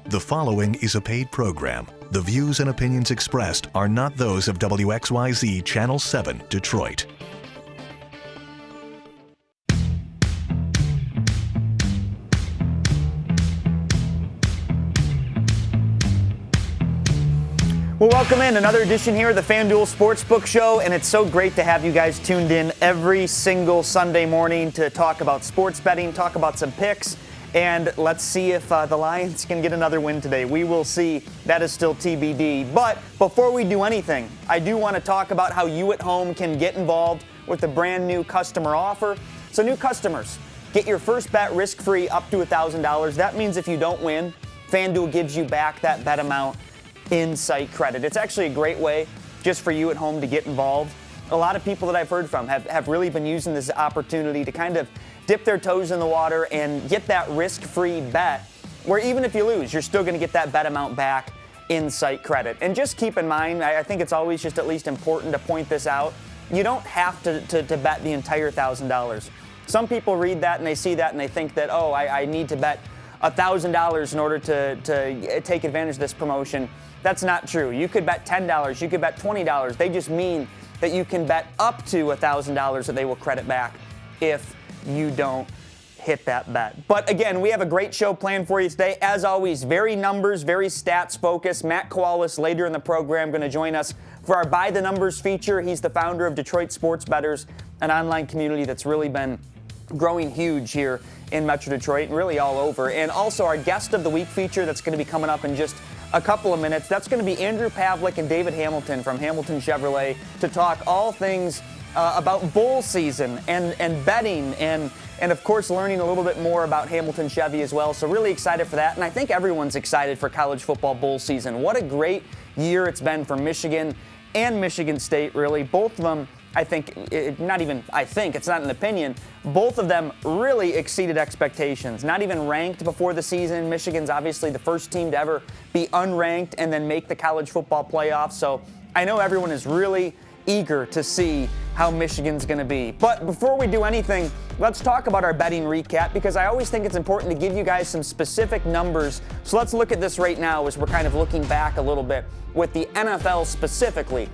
The following is a paid program. The views and opinions expressed are not those of WXYZ Channel 7, Detroit. Well, welcome in another edition here of the FanDuel Sportsbook Show, and it's so great to have you guys tuned in every single Sunday morning to talk about sports betting, talk about some picks, and let's see if the Lions can get another win today. We will see. That is still TBD. But before we do anything, I do want to talk about how you at home can get involved with the brand new customer offer. So new customers, get your first bet risk-free up to $1,000. That means if you don't win, FanDuel gives you back that bet amount in site credit. It's actually a great way just for you at home to get involved. A lot of people that I've heard from have really been using this opportunity to kind of dip their toes in the water and get that risk-free bet where even if you lose, you're still going to get that bet amount back in site credit. And just keep in mind, I think it's always just at least important to point this out, you don't have to bet the entire $1,000. Some people read that and they see that and they think that, oh, I need to bet $1,000 in order to take advantage of this promotion. That's not true. You could bet $10, you could bet $20. They just mean that you can bet up to $1,000 that they will credit back if you don't hit that bet. But again, we have a great show planned for you today. As always, very numbers, very stats focused. Matt Kowalas later in the program going to join us for our By the Numbers feature. He's the founder of Detroit Sports Bettors, an online community that's really been growing huge here in Metro Detroit and really all over. And also our Guest of the Week feature that's going to be coming up in just a couple of minutes. That's going to be Andrew Pavlik and David Hamilton from Hamilton Chevrolet to talk all things about bowl season and betting and of course learning a little bit more about Hamilton Chevy as well. So really excited for that. And I think everyone's excited for college football bowl season. What a great year it's been for Michigan and Michigan State, really. Both of them, I think, it's not an opinion, both of them really exceeded expectations. Not even ranked before the season. Michigan's obviously the first team to ever be unranked and then make the college football playoffs. So I know everyone is really eager to see how Michigan's going to be. But before we do anything, let's talk about our betting recap because I always think it's important to give you guys some specific numbers. So let's look at this right now as we're kind of looking back a little bit with the NFL specifically.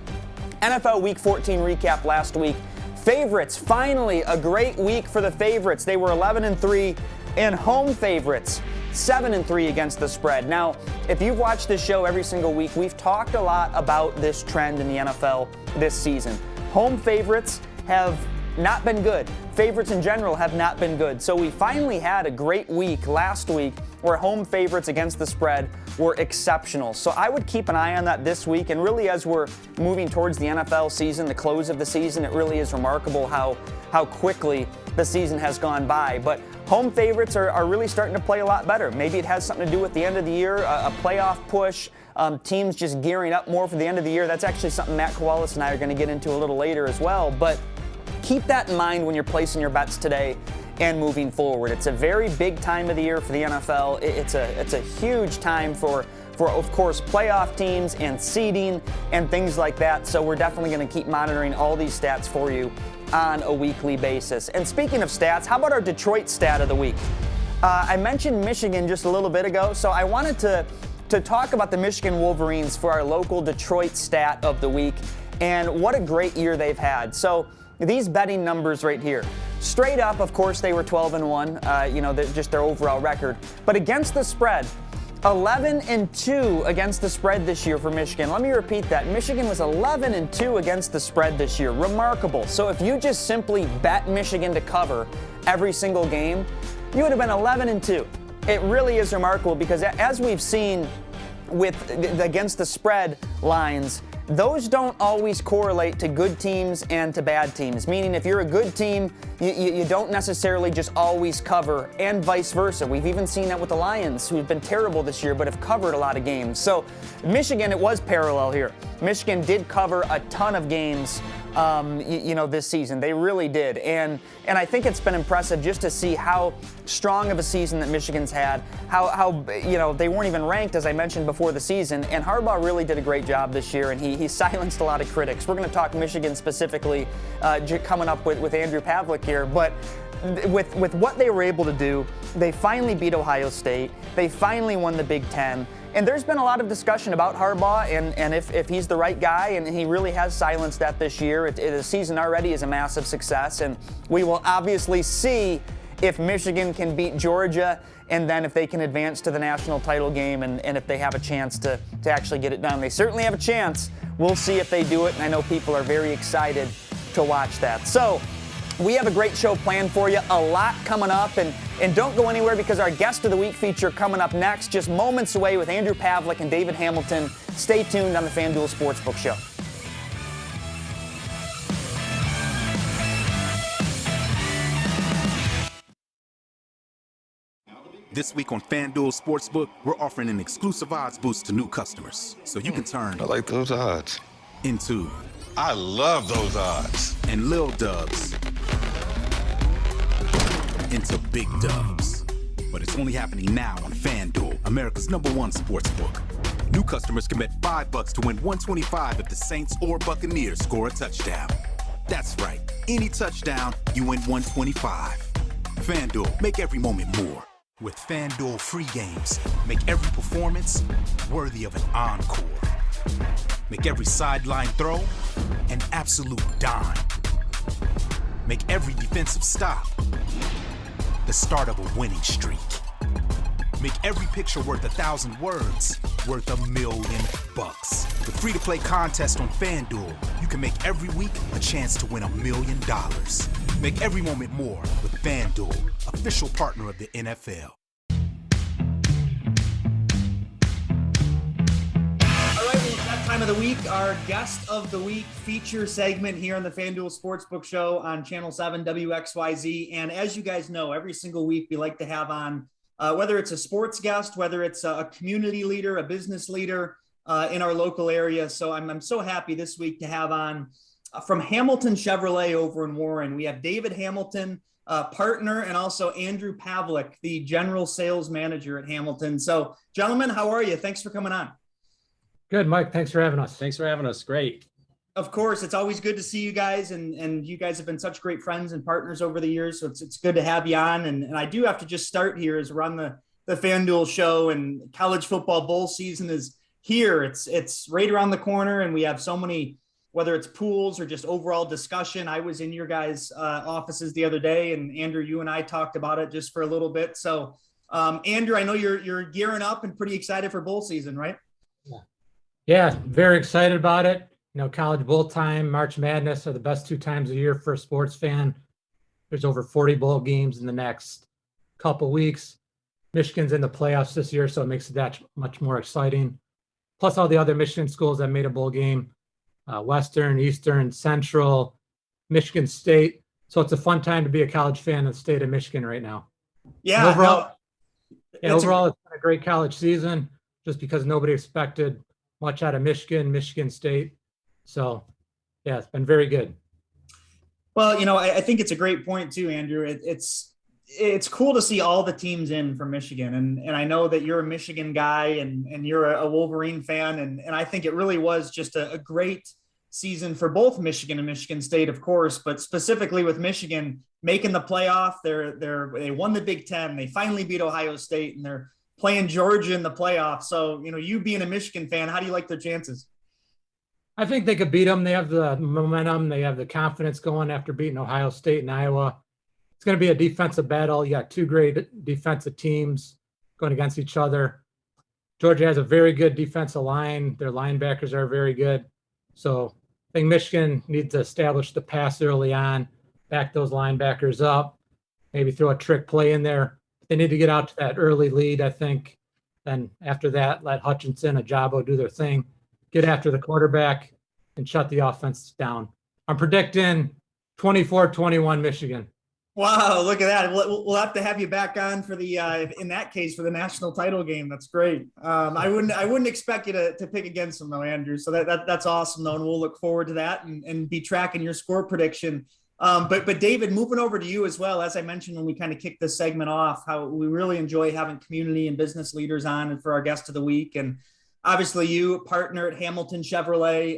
NFL Week 14 recap last week. Favorites, finally a great week for the favorites. They were 11-3 and home favorites, 7-3 against the spread. Now, if you've watched this show every single week, we've talked a lot about this trend in the NFL this season. Home favorites have not been good. Favorites in general have not been good. So we finally had a great week last week where home favorites against the spread were exceptional. So I would keep an eye on that this week. And really as we're moving towards the NFL season, the close of the season, it really is remarkable how quickly the season has gone by. But home favorites are really starting to play a lot better. Maybe it has something to do with the end of the year, a playoff push, teams just gearing up more for the end of the year. That's actually something Matt Kowalas and I are going to get into a little later as well. But keep that in mind when you're placing your bets today and moving forward. It's a very big time of the year for the NFL. It's a huge time for of course, playoff teams and seeding and things like that. So we're definitely going to keep monitoring all these stats for you on a weekly basis. And speaking of stats, how about our Detroit stat of the week? I mentioned Michigan just a little bit ago, so I wanted to talk about the Michigan Wolverines for our local Detroit stat of the week and what a great year they've had. So these betting numbers right here. Straight up, of course, they were 12-1, just their overall record. But against the spread, 11-2 against the spread this year for Michigan. Let me repeat that. Michigan was 11-2 against the spread this year. Remarkable. So if you just simply bet Michigan to cover every single game, you would have been 11-2. It really is remarkable because as we've seen with against the spread lines, those don't always correlate to good teams and to bad teams. Meaning if you're a good team, you don't necessarily just always cover, and vice versa. We've even seen that with the Lions, who've been terrible this year but have covered a lot of games. So Michigan, it was parallel here. Michigan did cover a ton of games this season. They really did. And I think it's been impressive just to see how strong of a season that Michigan's had, how they weren't even ranked, as I mentioned before the season, and Harbaugh really did a great job this year, and he silenced a lot of critics. We're going to talk Michigan specifically coming up with Andrew Pavlik here, but with what they were able to do, they finally beat Ohio State. They finally won the Big Ten. And there's been a lot of discussion about Harbaugh and if he's the right guy, and he really has silenced that this year. The season already is a massive success, and we will obviously see if Michigan can beat Georgia, and then if they can advance to the national title game, and if they have a chance to actually get it done. They certainly have a chance. We'll see if they do it, and I know people are very excited to watch that. So we have a great show planned for you, a lot coming up, and don't go anywhere because our Guest of the Week feature coming up next, just moments away with Andrew Pavlik and David Hamilton. Stay tuned on the FanDuel Sportsbook Show. This week on FanDuel Sportsbook, we're offering an exclusive odds boost to new customers, so you can turn I like those odds. into I love those odds. and lil dubs into big dubs. But it's only happening now on FanDuel, America's #1 sportsbook. New customers can bet $5 to win $125 if the Saints or Buccaneers score a touchdown. That's right, any touchdown, you win $125. FanDuel, make every moment more. With FanDuel free games, make every performance worthy of an encore. Make every sideline throw an absolute dime. Make every defensive stop the start of a winning streak. Make every picture worth 1,000 words worth $1 million. With free-to-play contests on FanDuel, you can make every week a chance to win $1 million. Make every moment more with FanDuel, official partner of the NFL. All right, well, it's that time of the week, our Guest of the Week feature segment here on the FanDuel Sportsbook Show on Channel 7 WXYZ. And as you guys know, every single week we like to have on, whether it's a sports guest, whether it's a community leader, a business leader in our local area. So I'm so happy this week to have on from Hamilton Chevrolet over in Warren. We have David Hamilton, partner, and also Andrew Pavlik, the general sales manager at Hamilton. So gentlemen, how are you? Thanks for coming on. Good, Mike. Thanks for having us. Thanks for having us. Great. Of course, it's always good to see you guys, and you guys have been such great friends and partners over the years, so it's good to have you on. And I do have to just start here as we're on the FanDuel show, and college football bowl season is here. It's right around the corner, and we have so many, whether it's pools or just overall discussion. I was in your guys' offices the other day, and Andrew, you and I talked about it just for a little bit. So, Andrew, I know you're gearing up and pretty excited for bowl season, right? Yeah, very excited about it. You know, college bowl time, March Madness are the best 2 times a year for a sports fan. There's over 40 bowl games in the next couple weeks. Michigan's in the playoffs this year, so it makes it that much more exciting. Plus all the other Michigan schools that made a bowl game, Western, Eastern, Central, Michigan State. So it's a fun time to be a college fan in the state of Michigan right now. Yeah. Overall, it's been a great college season just because nobody expected much out of Michigan State. So, yeah, it's been very good. Well, you know, I think it's a great point too, Andrew. It's cool to see all the teams in from Michigan. And I know that you're a Michigan guy and you're a Wolverine fan. And I think it really was just a great season for both Michigan and Michigan State, of course, but specifically with Michigan making the playoff. They won the Big Ten. They finally beat Ohio State, and they're playing Georgia in the playoffs. So, you know, you being a Michigan fan, how do you like their chances? I think they could beat them. They have the momentum. They have the confidence going after beating Ohio State and Iowa. It's going to be a defensive battle. You got 2 great defensive teams going against each other. Georgia has a very good defensive line. Their linebackers are very good. So I think Michigan needs to establish the pass early on, back those linebackers up, maybe throw a trick play in there. They need to get out to that early lead, I think. Then after that, let Hutchinson, Ajabo do their thing, get after the quarterback, and shut the offense down. I'm predicting 24-21 Michigan. Wow, look at that. We'll have to have you back on for the in that case for the national title game. That's great. I wouldn't expect you to pick against them though, Andrew. So that's awesome though, and we'll look forward to that and be tracking your score prediction. But David, moving over to you as well, as I mentioned when we kind of kicked this segment off, how we really enjoy having community and business leaders on and for our guest of the week. And obviously you partner at Hamilton Chevrolet.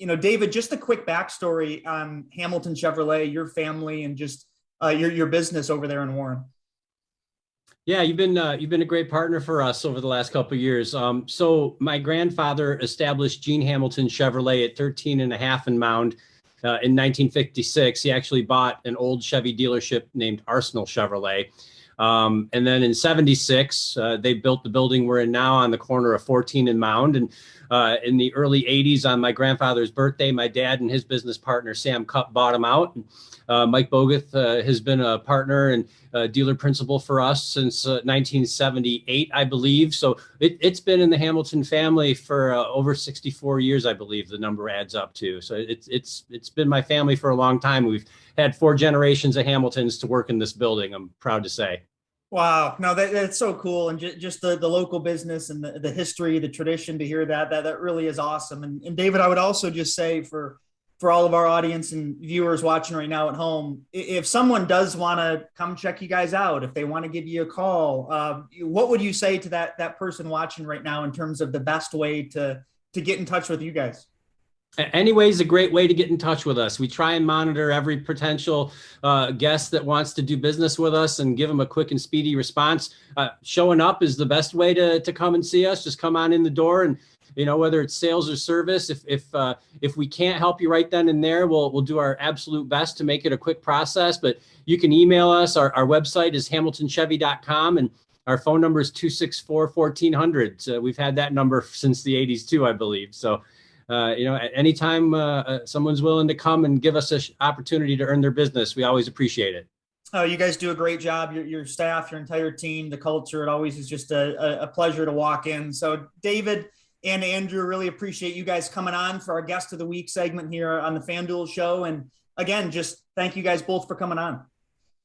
You know, David, just a quick backstory on Hamilton Chevrolet, your family, and just your business over there in Warren. Yeah, you've been a great partner for us over the last couple of years. So my grandfather established Gene Hamilton Chevrolet at 13 and a half in Mound in 1956. He actually bought an old Chevy dealership named Arsenal Chevrolet. And then in 76, they built the building we're in now on the corner of 14 and Mound. And in the early 80s, on my grandfather's birthday, my dad and his business partner, Sam Cupp, bought him out. Mike Boguth has been a partner and dealer principal for us since 1978, I believe. So it's been in the Hamilton family for over 64 years, I believe the number adds up to. So it's been my family for a long time. We've had 4 generations of Hamiltons to work in this building, I'm proud to say. Wow. No, that's so cool. And just the local business and the history, the tradition, to hear that really is awesome. And David, I would also just say for all of our audience and viewers watching right now at home, if someone does want to come check you guys out, if they want to give you a call, what would you say to that person watching right now in terms of the best way to get in touch with you guys? Anyway is a great way to get in touch with us. We try and monitor every potential guest that wants to do business with us and give them a quick and speedy response. Showing up is the best way to come and see us. Just come on in the door, and whether it's sales or service, if we can't help you right then and there, we'll do our absolute best to make it a quick process. But you can email us. Our website is hamiltonchevy.com, and our phone number is 264-1400. So we've had that number since the 80s too, I believe. So at any time someone's willing to come and give us an opportunity to earn their business, we always appreciate it. Oh, you guys do a great job. Your staff, your entire team, the culture, it always is just a pleasure to walk in. So David and Andrew, really appreciate you guys coming on for our Guest of the Week segment here on the FanDuel Show. And again, just thank you guys both for coming on.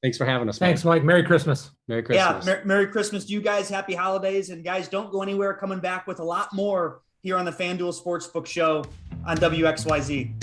Thanks for having us. Thanks, Mike. Merry Christmas. Merry Christmas. Yeah, Merry Christmas to you guys. Happy holidays. And guys, don't go anywhere. Coming back with a lot more here on the FanDuel Sportsbook Show on WXYZ.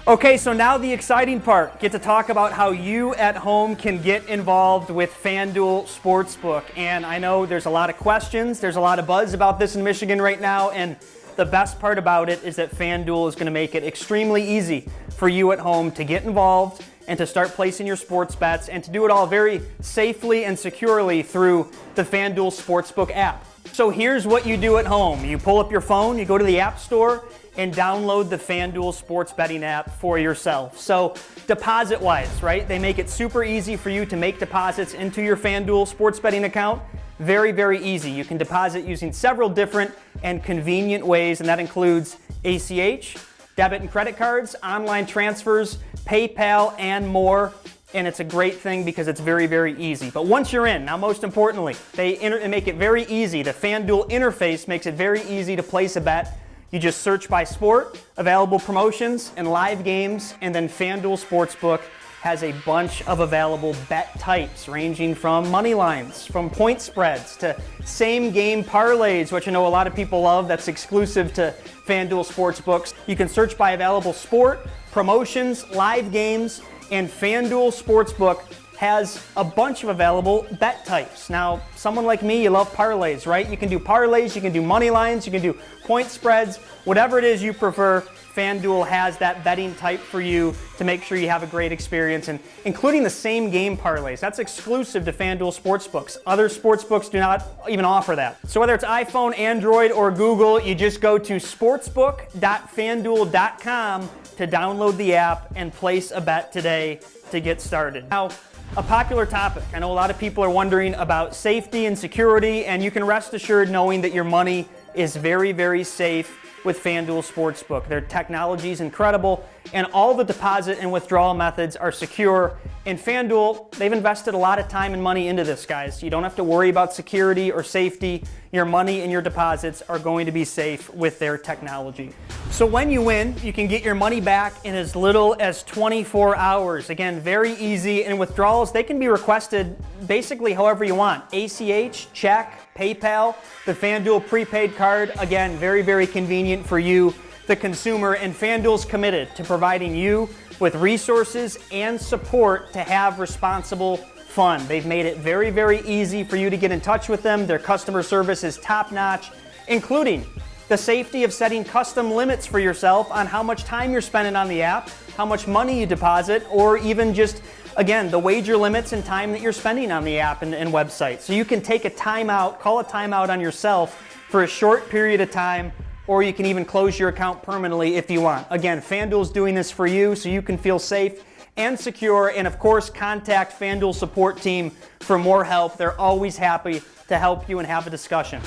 Okay, so now the exciting part. Get to talk about how you at home can get involved with FanDuel Sportsbook. And I know there's a lot of questions. There's a lot of buzz about this in Michigan right now. And the best part about it is that FanDuel is going to make it extremely easy for you at home to get involved and to start placing your sports bets, and to do it all very safely and securely through the FanDuel Sportsbook app. So here's what you do at home. You pull up your phone, you go to the App Store, and download the FanDuel Sports Betting app for yourself. So deposit-wise, right, they make it super easy for you to make deposits into your FanDuel Sports Betting account. Very, very easy. You can deposit using several different and convenient ways, and that includes ACH, debit and credit cards, online transfers, PayPal, and more. And it's a great thing because it's very, very easy. But once you're in, now most importantly, they make it very easy. The FanDuel interface makes it very easy to place a bet. You just search by sport, available promotions, and live games, and then FanDuel Sportsbook has a bunch of available bet types ranging from money lines, from point spreads, to same game parlays, which I know a lot of people love. That's exclusive to FanDuel Sportsbooks. You can search by available sport, promotions, live games, and FanDuel Sportsbook has a bunch of available bet types. Now, someone like me, you love parlays, right? You can do parlays, you can do money lines, you can do point spreads, whatever it is you prefer. FanDuel has that betting type for you to make sure you have a great experience, and including the same game parlays. That's exclusive to FanDuel Sportsbooks. Other sportsbooks do not even offer that. So whether it's iPhone, Android, or Google, you just go to sportsbook.fanduel.com to download the app and place a bet today to get started. Now, a popular topic. I know a lot of people are wondering about safety and security, and you can rest assured knowing that your money is very, very safe with FanDuel Sportsbook. Their technology is incredible, and all the deposit and withdrawal methods are secure. And FanDuel, they've invested a lot of time and money into this, guys. You don't have to worry about security or safety. Your money and your deposits are going to be safe with their technology. So when you win, you can get your money back in as little as 24 hours. Again, very easy. And withdrawals, they can be requested basically however you want. ACH, check, PayPal, the FanDuel prepaid card. Again, very, very convenient for you, the consumer. And FanDuel's committed to providing you with resources and support to have responsible fun. They've made it very, very easy for you to get in touch with them. Their customer service is top-notch, including the safety of setting custom limits for yourself on how much time you're spending on the app, how much money you deposit, or even just, again, the wager limits and time that you're spending on the app and website. So you can take a timeout, call a timeout on yourself for a short period of time, or you can even close your account permanently if you want. Again, FanDuel's doing this for you so you can feel safe and secure, and of course, contact FanDuel support team for more help. They're always happy to help you and have a discussion.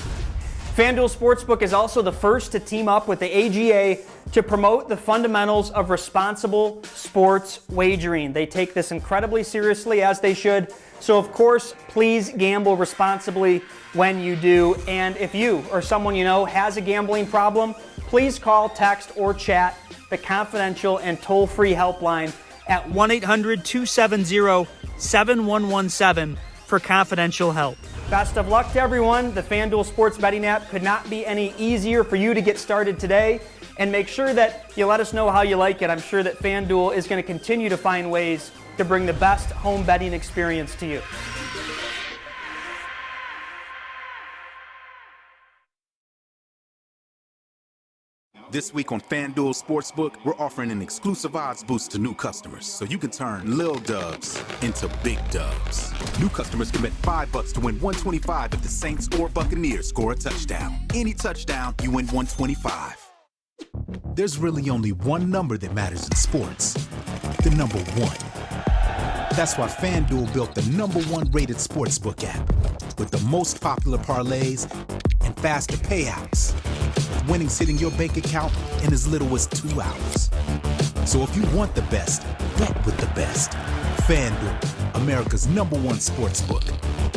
FanDuel Sportsbook is also the first to team up with the AGA to promote the fundamentals of responsible sports wagering. They take this incredibly seriously, as they should. So of course, please gamble responsibly when you do. And if you or someone you know has a gambling problem, please call, text, or chat the confidential and toll-free helpline at 1-800-270-7117 for confidential help. Best of luck to everyone. The FanDuel Sports Betting app could not be any easier for you to get started today. And make sure that you let us know how you like it. I'm sure that FanDuel is going to continue to find ways to bring the best home betting experience to you. This week on FanDuel Sportsbook, we're offering an exclusive odds boost to new customers so you can turn lil dubs into big dubs. New customers can bet $5 to win $125 if the Saints or Buccaneers score a touchdown. Any touchdown, you win $125. There's really only one number that matters in sports. The number one. That's why FanDuel built the #1 rated sportsbook app with the most popular parlays and faster payouts, with winnings hitting your bank account in as little as 2 hours. So if you want the best, bet with the best. FanDuel, America's #1 sportsbook.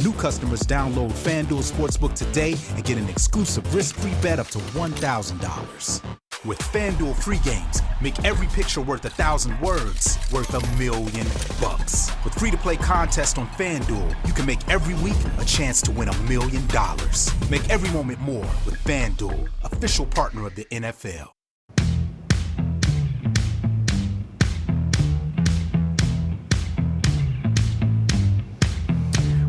New customers download FanDuel Sportsbook today and get an exclusive risk-free bet up to $1,000. With FanDuel free games, make every picture worth 1,000 words, worth $1,000,000. With free-to-play contests on FanDuel, you can make every week a chance to win $1 million. Make every moment more with FanDuel, official partner of the NFL.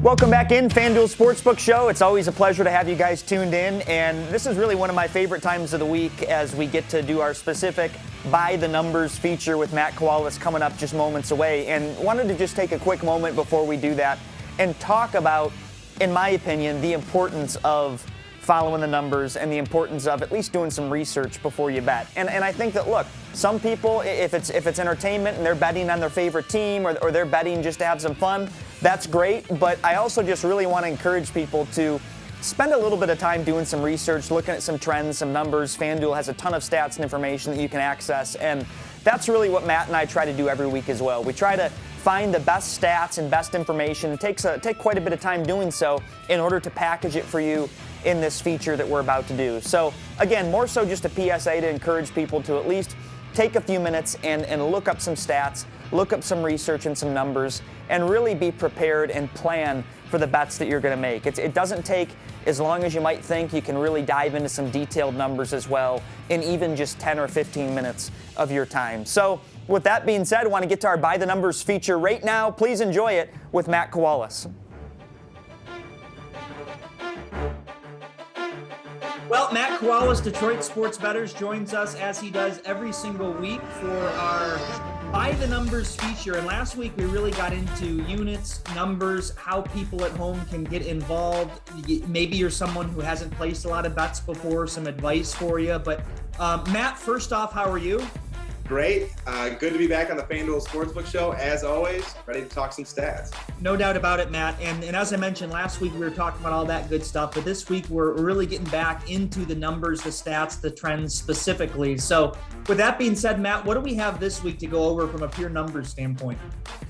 Welcome back in, FanDuel Sportsbook Show. It's always a pleasure to have you guys tuned in, and this is really one of my favorite times of the week as we get to do our specific By the Numbers feature with Matt Kowalas coming up just moments away. And wanted to just take a quick moment before we do that and talk about, in my opinion, the importance of following the numbers and the importance of at least doing some research before you bet. And I think that, look, some people, if it's entertainment and they're betting on their favorite team or they're betting just to have some fun, that's great. But I also just really want to encourage people to spend a little bit of time doing some research, looking at some trends, some numbers. FanDuel has a ton of stats and information that you can access, and that's really what Matt and I try to do every week as well. We try to find the best stats and best information. It takes quite a bit of time doing so in order to package it for you in this feature that we're about to do. So again, more so just a PSA to encourage people to at least take a few minutes and look up some stats, look up some research and some numbers, and really be prepared and plan for the bets that you're going to make. It doesn't take as long as you might think. You can really dive into some detailed numbers as well in even just 10 or 15 minutes of your time. So with that being said, I want to get to our By the Numbers feature right now. Please enjoy it with Matt Kowalas. Well, Matt Kowalas, Detroit Sports Bettors, joins us as he does every single week for our By the Numbers feature. And last week we really got into units, numbers, how people at home can get involved. Maybe you're someone who hasn't placed a lot of bets before, some advice for you. But Matt, first off, how are you? Great. Good to be back on the FanDuel Sportsbook Show. As always, ready to talk some stats. No doubt about it, Matt. And as I mentioned last week, we were talking about all that good stuff. But this week, we're really getting back into the numbers, the stats, the trends specifically. So with that being said, Matt, what do we have this week to go over from a pure numbers standpoint?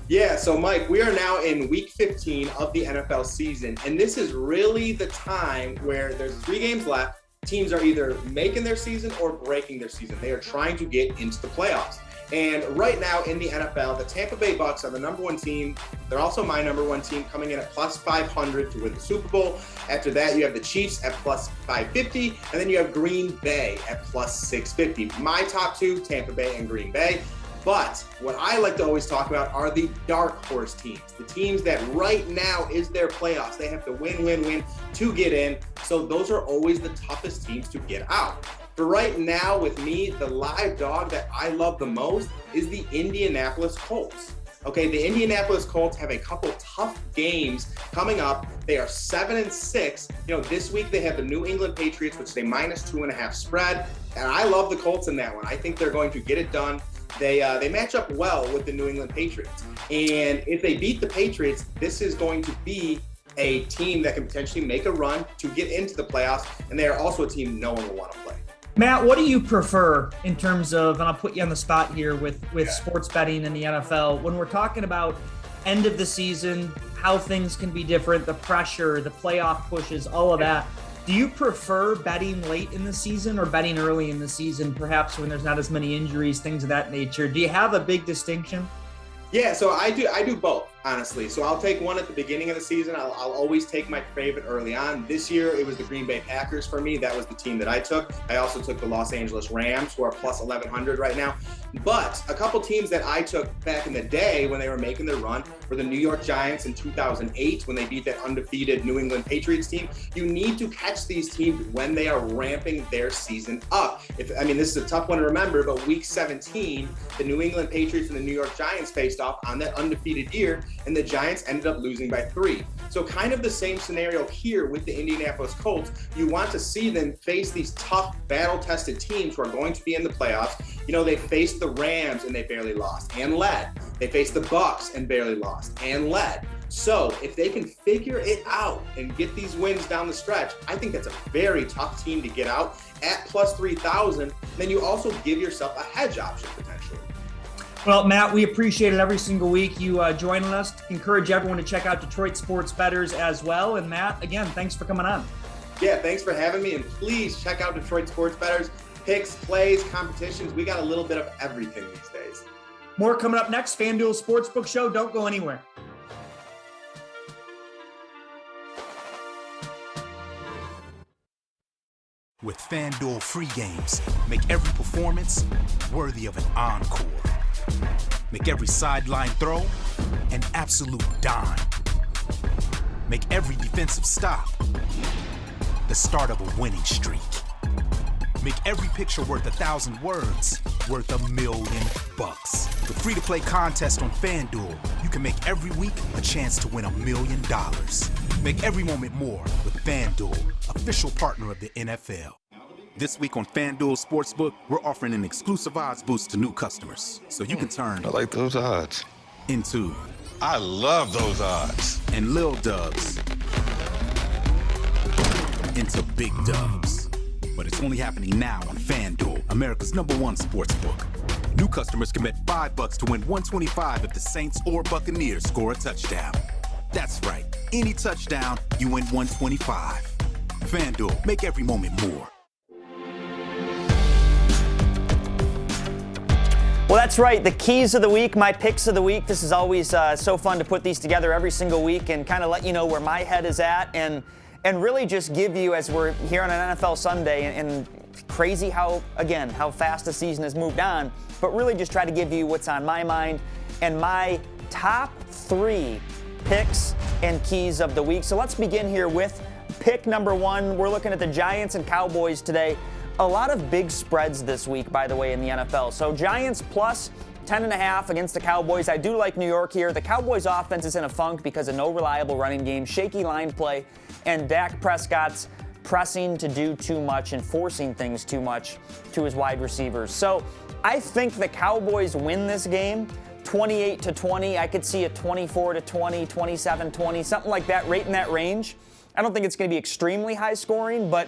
Yeah, so Mike, we are now in week 15 of the NFL season. And this is really the time where there's 3 games left. Teams are either making their season or breaking their season. They are trying to get into the playoffs. And right now in the NFL, the Tampa Bay Bucks are the #1 team. They're also my #1 team, coming in at plus 500 to win the Super Bowl. After that, you have the Chiefs at plus 550, and then you have Green Bay at plus 650. My top 2, Tampa Bay and Green Bay. But what I like to always talk about are the dark horse teams, the teams that right now is their playoffs. They have to win to get in. So those are always the toughest teams to get out. For right now, with me, the live dog that I love the most is the Indianapolis Colts. Okay, the Indianapolis Colts have a couple tough games coming up. They are 7-6. This week they have the New England Patriots, which is a -2.5 spread. And I love the Colts in that one. I think they're going to get it done. They match up well with the New England Patriots. And if they beat the Patriots, this is going to be a team that can potentially make a run to get into the playoffs. And they are also a team no one will want to play. Matt, what do you prefer in terms of, and I'll put you on the spot here with sports betting in the NFL, when we're talking about end of the season, how things can be different, the pressure, the playoff pushes, all of that. Do you prefer betting late in the season or betting early in the season, perhaps when there's not as many injuries, things of that nature? Do you have a big distinction? Yeah, so I do both, honestly. So I'll take one at the beginning of the season. I'll always take my favorite early on. This year, it was the Green Bay Packers for me. That was the team that I took. I also took the Los Angeles Rams, who are plus 1,100 right now. But a couple teams that I took back in the day when they were making their run were the New York Giants in 2008 when they beat that undefeated New England Patriots team. You need to catch these teams when they are ramping their season up. This is a tough one to remember, but week 17, the New England Patriots and the New York Giants faced off on that undefeated year, and the Giants ended up losing by 3. So kind of the same scenario here with the Indianapolis Colts. You want to see them face these tough, battle-tested teams who are going to be in the playoffs. They faced the Rams and they barely lost and led. They faced the Bucs and barely lost and led. So if they can figure it out and get these wins down the stretch, I think that's a very tough team to get out at plus 3,000. Then you also give yourself a hedge option potentially. Well, Matt, we appreciate it every single week you joining us. Encourage everyone to check out Detroit Sports Bettors as well. And Matt, again, thanks for coming on. Yeah, thanks for having me. And please check out Detroit Sports Bettors. Picks, plays, competitions. We got a little bit of everything these days. More coming up next. FanDuel Sportsbook Show. Don't go anywhere. With FanDuel free games, make every performance worthy of an encore. Make every sideline throw an absolute dime. Make every defensive stop the start of a winning streak. Make every picture worth 1,000 words worth $1 million. With free-to-play contests on FanDuel, you can make every week a chance to win $1 million. Make every moment more with FanDuel, official partner of the NFL. This week on FanDuel Sportsbook, we're offering an exclusive odds boost to new customers, so you can turn I like those odds. into I love those odds. and lil dubs into big dubs. But it's only happening now on FanDuel, America's #1 sportsbook. New customers can bet $5 to win $125 if the Saints or Buccaneers score a touchdown. That's right. Any touchdown, you win $125. FanDuel, make every moment more. Well, that's right. The keys of the week, my picks of the week. This is always so fun to put these together every single week and kind of let you know where my head is at and really just give you, as we're here on an NFL Sunday, and crazy how fast the season has moved on, but really just try to give you what's on my mind and my top 3 picks and keys of the week. So let's begin here with pick number 1. We're looking at the Giants and Cowboys today. A lot of big spreads this week, by the way, in the NFL. So Giants plus 10.5 against the Cowboys. I do like New York here. The Cowboys offense is in a funk because of no reliable running game, shaky line play, and Dak Prescott's pressing to do too much and forcing things too much to his wide receivers. So I think the Cowboys win this game 28-20. I could see a 24-20, 27-20, something like that, right in that range. I don't think it's going to be extremely high scoring, but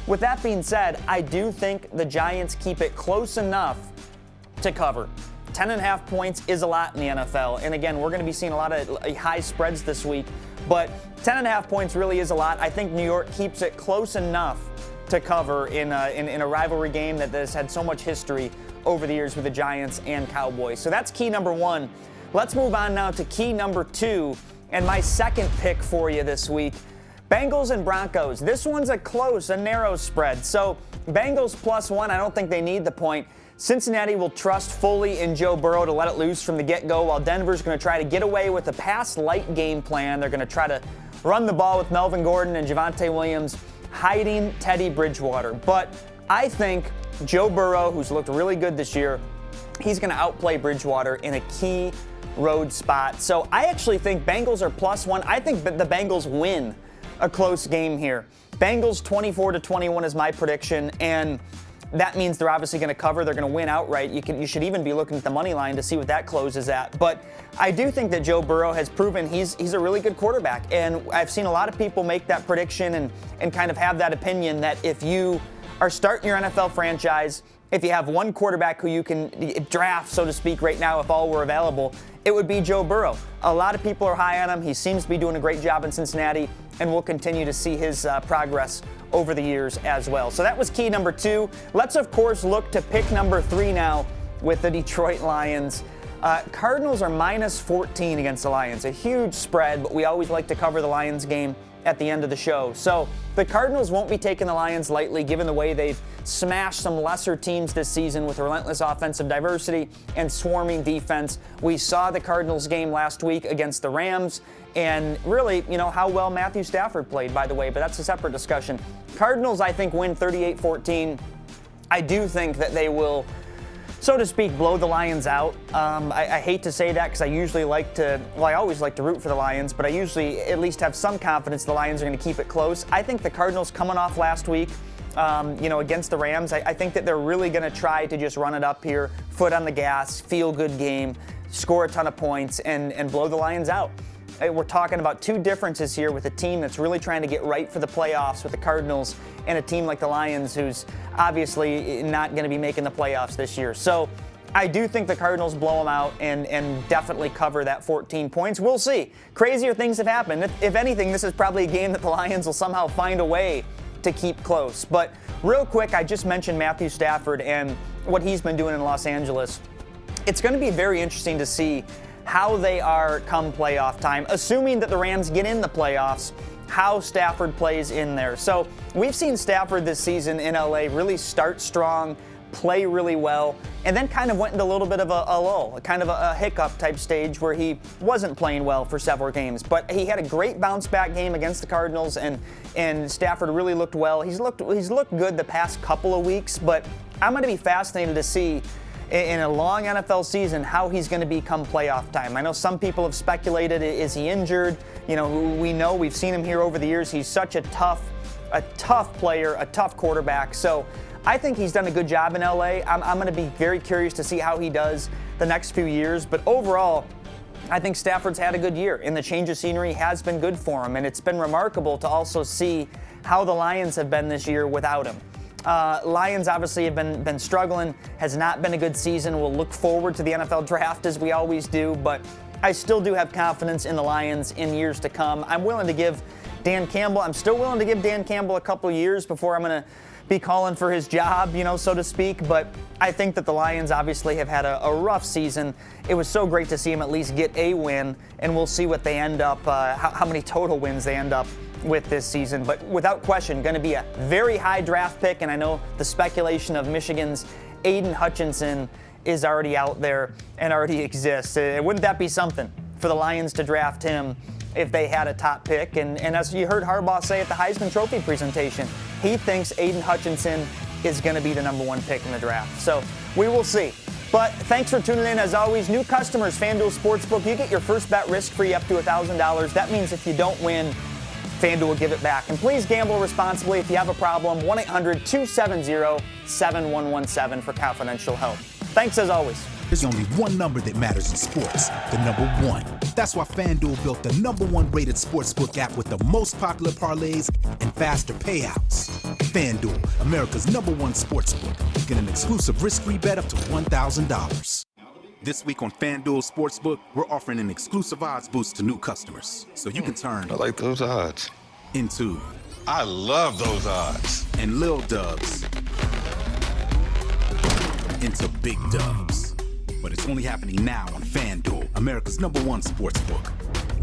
with that being said, I do think the Giants keep it close enough to cover. 10.5 points is a lot in the NFL. And again, we're going to be seeing a lot of high spreads this week, but 10.5 points really is a lot. I think New York keeps it close enough to cover in a rivalry game that has had so much history over the years with the Giants and Cowboys. So that's key number 1. Let's move on now to key number 2 and my second pick for you this week. Bengals and Broncos. This one's a narrow spread. So Bengals +1, I don't think they need the point. Cincinnati will trust fully in Joe Burrow to let it loose from the get-go, while Denver's going to try to get away with a pass-light game plan. They're going to try to run the ball with Melvin Gordon and Javonte Williams hiding Teddy Bridgewater. But I think Joe Burrow, who's looked really good this year, he's going to outplay Bridgewater in a key road spot. So I actually think Bengals are +1. I think that the Bengals win a close game here. Bengals 24-21 is my prediction, and that means they're obviously going to cover. They're going to win outright. You should even be looking at the money line to see what that closes at. But I do think that Joe Burrow has proven he's a really good quarterback, and I've seen a lot of people make that prediction and kind of have that opinion that if you are starting your NFL franchise, if you have one quarterback who you can draft, so to speak, right now, if all were available, it would be Joe Burrow. A lot of people are high on him. He seems to be doing a great job in Cincinnati, and we'll continue to see his progress over the years as well. So that was key number 2. Let's, of course, look to pick number 3 now with the Detroit Lions. Cardinals are -14 against the Lions, a huge spread, but we always like to cover the Lions game at the end of the show. So the Cardinals won't be taking the Lions lightly, given the way they've smashed some lesser teams this season with relentless offensive diversity and swarming defense. We saw the Cardinals game last week against the Rams, and really, how well Matthew Stafford played, by the way, but that's a separate discussion. Cardinals, I think, win 38-14. I do think that they will, so to speak, blow the Lions out. I hate to say that because I always like to root for the Lions, but I usually at least have some confidence the Lions are going to keep it close. I think the Cardinals coming off last week, against the Rams, I think that they're really going to try to just run it up here, foot on the gas, feel good game, score a ton of points, and blow the Lions out. We're talking about 2 differences here with a team that's really trying to get right for the playoffs with the Cardinals and a team like the Lions who's obviously not going to be making the playoffs this year. So I do think the Cardinals blow them out and definitely cover that 14 points. We'll see. Crazier things have happened. If anything, this is probably a game that the Lions will somehow find a way to keep close. But real quick, I just mentioned Matthew Stafford and what he's been doing in Los Angeles. It's going to be very interesting to see how they are come playoff time, assuming that the Rams get in the playoffs, how Stafford plays in there. So we've seen Stafford this season in LA really start strong, play really well, and then kind of went into a little bit of a lull, kind of a hiccup type stage where he wasn't playing well for several games. But he had a great bounce back game against the Cardinals, and Stafford really looked well. He's looked good the past couple of weeks, but I'm going to be fascinated to see in a long NFL season how he's going to become playoff time. I know some people have speculated, is he injured? We've seen him here over the years. He's such a tough player, a tough quarterback. So I think he's done a good job in LA. I'm going to be very curious to see how he does the next few years. But overall, I think Stafford's had a good year, and the change of scenery has been good for him. And it's been remarkable to also see how the Lions have been this year without him. Lions obviously have been struggling, has not been a good season. We'll look forward to the NFL draft as we always do, but I still do have confidence in the Lions in years to come. I'm still willing to give Dan Campbell a couple of years before I'm going to be calling for his job, so to speak. But I think that the Lions obviously have had a rough season. It was so great to see him at least get a win, and we'll see what they end up, how many total wins they end up with this season. But without question, going to be a very high draft pick, and I know the speculation of Michigan's Aiden Hutchinson is already out there and already exists. Wouldn't that be something for the Lions to draft him if they had a top pick? And as you heard Harbaugh say at the Heisman Trophy presentation, he thinks Aiden Hutchinson is going to be the #1 pick in the draft. So we will see. But thanks for tuning in. As always, new customers, FanDuel Sportsbook, you get your first bet risk-free up to $1,000. That means if you don't win, FanDuel will give it back. And please gamble responsibly. If you have a problem, 1-800-270-7117 for confidential help. Thanks as always. There's only one number that matters in sports, the number 1. That's why FanDuel built the #1 rated sportsbook app with the most popular parlays and faster payouts. FanDuel, America's #1 sportsbook. Get an exclusive risk-free bet up to $1,000. This week on FanDuel Sportsbook, we're offering an exclusive odds boost to new customers, so you can turn I like those odds. into I love those odds. and lil dubs into big dubs. But it's only happening now on FanDuel, America's #1 sportsbook.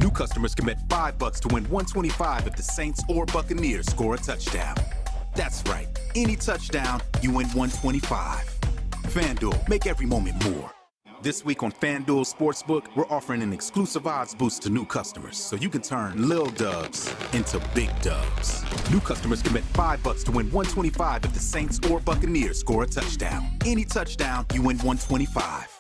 New customers can bet $5 to win $125 if the Saints or Buccaneers score a touchdown. That's right. Any touchdown, you win $125. FanDuel, make every moment more. This week on FanDuel Sportsbook, we're offering an exclusive odds boost to new customers so you can turn lil dubs into big dubs. New customers can bet $5 to win $125 if the Saints or Buccaneers score a touchdown. Any touchdown, you win $125.